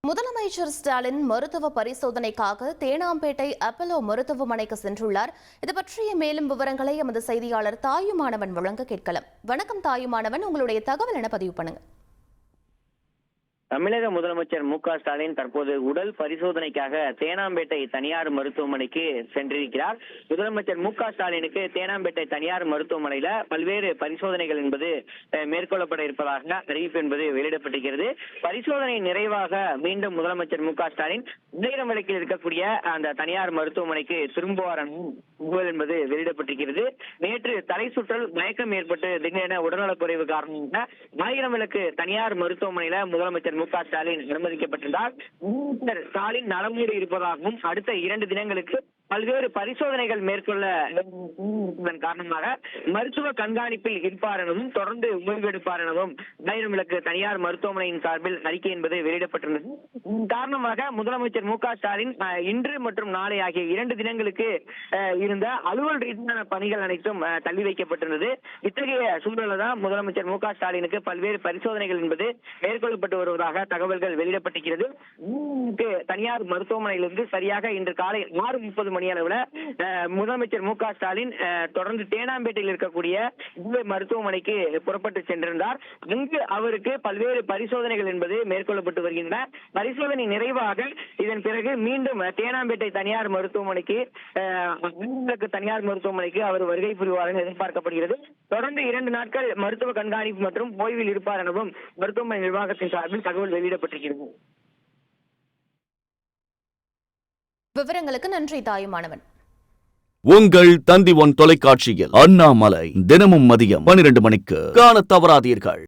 முதலமைச்சர் ஸ்டாலின் மருத்துவ பரிசோதனைக்காக தேனாம்பேட்டை அப்பல்லோ மருத்துவமனைக்கு சென்றுள்ளார். இது பற்றிய மேலும் விவரங்களை எமது செய்தியாளர் தாயுமானவன் வழங்க கேட்கலாம். வணக்கம் தாயுமானவன், உங்களுடைய தகவல் என பதிவு பண்ணுங்க. தமிழக முதலமைச்சர் மு.க.ஸ்டாலின் தற்போது உடல் பரிசோதனைக்காக தேனாம்பேட்டை தனியார் மருத்துவமனைக்கு சென்றிருக்கிறார். முதலமைச்சர் மு.க.ஸ்டாலினுக்கு தேனாம்பேட்டை தனியார் மருத்துவமனையில பல்வேறு பரிசோதனைகள் என்பது மேற்கொள்ளப்பட இருப்பதாக அறிவிப்பு என்பது வெளியிடப்பட்டிருக்கிறது. பரிசோதனை நிறைவாக மீண்டும் முதலமைச்சர் மு.க.ஸ்டாலின் உதயம் விளக்கில் இருக்கக்கூடிய அந்த தனியார் மருத்துவமனைக்கு திரும்புவார் என்பது வெளியிடப்பட்டிருக்கிறது. நேற்று தலை சுற்றல் மயக்கம் ஏற்பட்டு திடீரென உடல்நலக்குறைவு காரணமாக ஆயிரம் விளக்கு தனியார் மருத்துவமனையில முதலமைச்சர் மு.க.ஸ்டாலின் அனுமதிக்கப்பட்டிருந்தார். ஸ்டாலின் நலமோடு இருப்பதாகவும் அடுத்த 2 தினங்களுக்கு பல்வேறு பரிசோதனைகள் மேற்கொள்ள காரணமாக மருத்துவ கண்காணிப்பில் இருப்பார் எனவும் தொடர்ந்து ஓய்வெடுப்பார் எனவும் ஆயிரம் விளக்கு தனியார் மருத்துவமனையின் சார்பில் அறிக்கை என்பது வெளியிடப்பட்டிருந்தது. காரணமாக முதலமைச்சர் மு.க.ஸ்டாலின் இன்று மற்றும் நாளை ஆகிய 2 தினங்களுக்கு இருந்த அலுவல் ரீதியான பணிகள் அனைத்தும் தள்ளி வைக்கப்பட்டிருந்தது. இத்தகைய சூழலில் தான் முதலமைச்சர் மு.க.ஸ்டாலினுக்கு பல்வேறு பரிசோதனைகள் என்பது மேற்கொள்ளப்பட்டு வருவதாக தகவல்கள் வெளியிடப்பட்டிருக்கிறது. தனியார் மருத்துவமனையிலிருந்து சரியாக இன்று காலை 6:30 மணி அளவில் முதலமைச்சர் மு.க.ஸ்டாலின் தொடர்ந்து தேனாம்பேட்டையில் இருக்கக்கூடிய மருத்துவமனைக்கு புறப்பட்டு சென்றிருந்தார். அங்கு அவருக்கு பல்வேறு பரிசோதனைகள் என்பது மேற்கொள்ளப்பட்டு வருகின்றன. பரிசோதனை நிறைவாக இதன் பிறகு மீண்டும் தேனாம்பேட்டை தனியார் மருத்துவமனைக்கு அவர் வருகை புரிவார் என எதிர்பார்க்கப்படுகிறது. தொடர்ந்து 2 நாட்கள் மருத்துவ கண்காணிப்பு மற்றும் ஓய்வில் இருப்பார் எனவும் மருத்துவமனை நிர்வாகத்தின் சார்பில் தகவல் வெளியிடப்பட்டிருக்கிறது. விவரங்களுக்கு நன்றி தாயுமானவன். உங்கள் தந்தி ஒன் தொலைக்காட்சியில் அண்ணாமலை தினமும் மதியம் 12 மணிக்கு காணத் தவறாதீர்கள்.